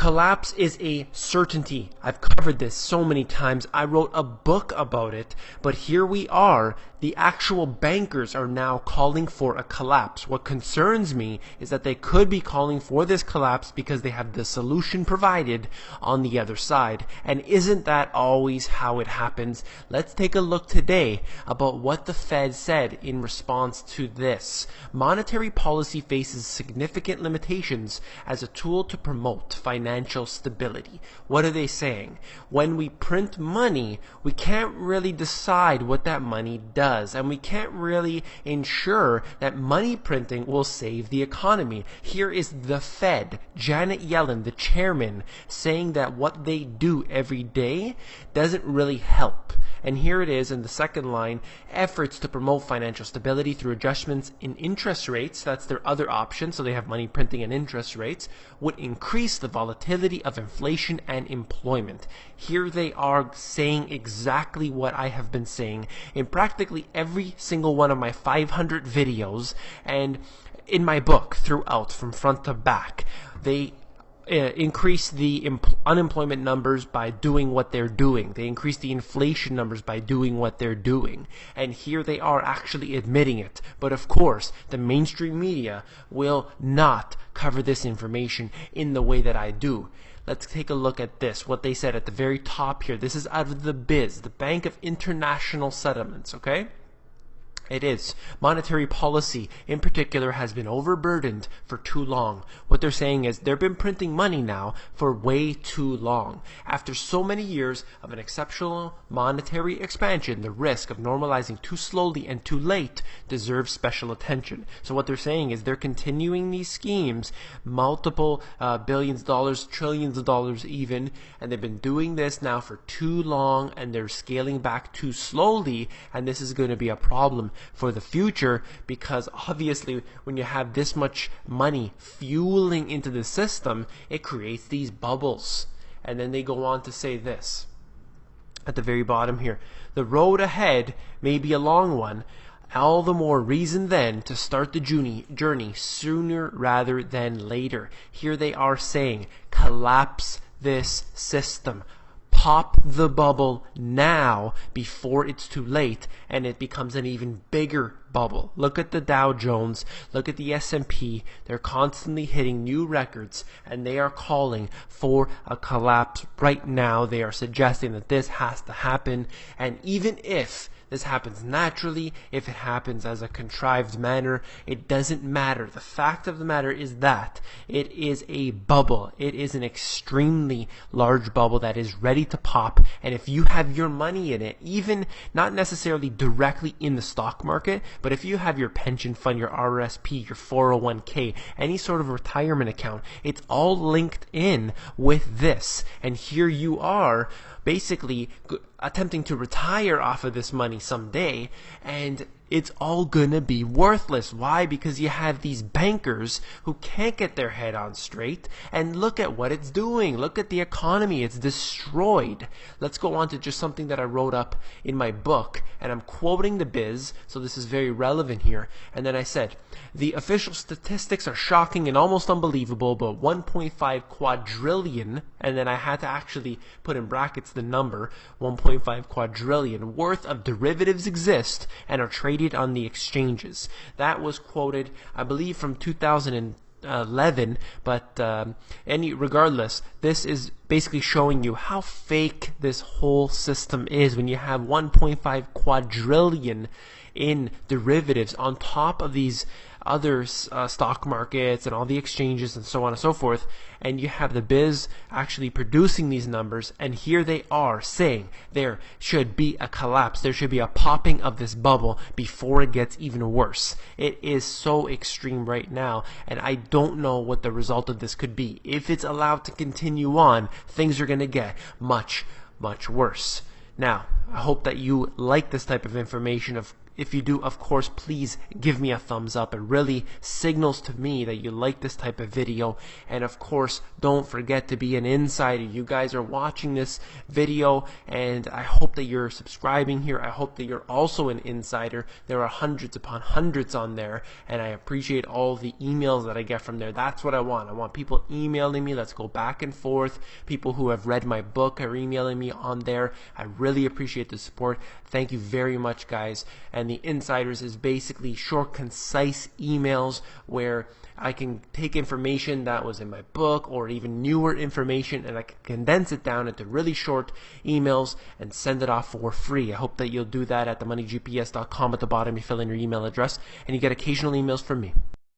Collapse is a certainty. I've covered this so many times. I wrote a book about it, but here we are. The actual bankers are now calling for a collapse. What concerns me is that they could be calling for this collapse because they have the solution provided on the other side. And isn't that always how it happens? Let's take a look today about what the Fed said in response to this. Monetary policy faces significant limitations as a tool to promote financial stability. What are they saying? When we print money, we can't really decide what that money does, and we can't really ensure that money printing will save the economy. Here is the Fed, Janet Yellen, the chairman, saying that what they do every day doesn't really help. And here it is in the second line, efforts to promote financial stability through adjustments in interest rates, that's their other option, so they have money printing and interest rates, would increase the volatility of inflation and employment. Here they are saying exactly what I have been saying in practically every single one of my 500 videos and in my book throughout, from front to back. They increase the unemployment numbers by doing what they're doing. They increase the inflation numbers by doing what they're doing. And here they are actually admitting it. But of course, the mainstream media will not cover this information in the way that I do. Let's take a look at this, what they said at the very top here. This is out of the BIS, the Bank of International Settlements, okay? It is. Monetary policy, in particular, has been overburdened for too long. What they're saying is they've been printing money now for way too long. After so many years of an exceptional monetary expansion, the risk of normalizing too slowly and too late deserves special attention. So what they're saying is they're continuing these schemes, multiple billions of dollars, trillions of dollars even, and they've been doing this now for too long, and they're scaling back too slowly, and this is going to be a problem for the future, because obviously when you have this much money fueling into the system, it creates these bubbles. And then they go on to say this at the very bottom here: the road ahead may be a long one, all the more reason then to start the journey sooner rather than later. Here they are saying, collapse this system. Pop the bubble now before it's too late and it becomes an even bigger bubble. Look at the Dow Jones, look at the S&P. They're constantly hitting new records, and they are calling for a collapse right now. They are suggesting that this has to happen, and even if this happens naturally, if it happens as a contrived manner, it doesn't matter. The fact of the matter is that it is a bubble. It is an extremely large bubble that is ready to pop. And if you have your money in it, even not necessarily directly in the stock market, but if you have your pension fund, your RRSP, your 401k, any sort of retirement account, it's all linked in with this. And here you are basically attempting to retire off of this money someday, and it's all gonna be worthless. Why? Because you have these bankers who can't get their head on straight, and look at what it's doing. Look at the economy. It's destroyed. Let's go on to just something that I wrote up in my book, and I'm quoting the Biz, so this is very relevant here. And then I said, the official statistics are shocking and almost unbelievable, but 1.5 quadrillion, and then I had to actually put in brackets the number, 1.5 quadrillion worth of derivatives exist and are traded on the exchanges. That was quoted, I believe, from 2011, but regardless, this is basically showing you how fake this whole system is when you have 1.5 quadrillion in derivatives on top of these other stock markets and all the exchanges and so on and so forth, and you have the Biz actually producing these numbers, and here they are saying there should be a collapse, there should be a popping of this bubble before it gets even worse. It is so extreme right now, and I don't know what the result of this could be. If it's allowed to continue on, things are going to get much, much worse. Now, I hope that you like this type of information of If you do, of course, please give me a thumbs up. It really signals to me that you like this type of video. And of course, don't forget to be an insider. You guys are watching this video, and I hope that you're subscribing here. I hope that you're also an insider. There are hundreds upon hundreds on there, and I appreciate all the emails that I get from there. That's what I want. I want people emailing me. Let's go back and forth. People who have read my book are emailing me on there. I really appreciate the support. Thank you very much, guys. And the insiders is basically short, concise emails where I can take information that was in my book or even newer information, and I can condense it down into really short emails and send it off for free. I hope that you'll do that at themoneygps.com. At the bottom, you fill in your email address, and you get occasional emails from me.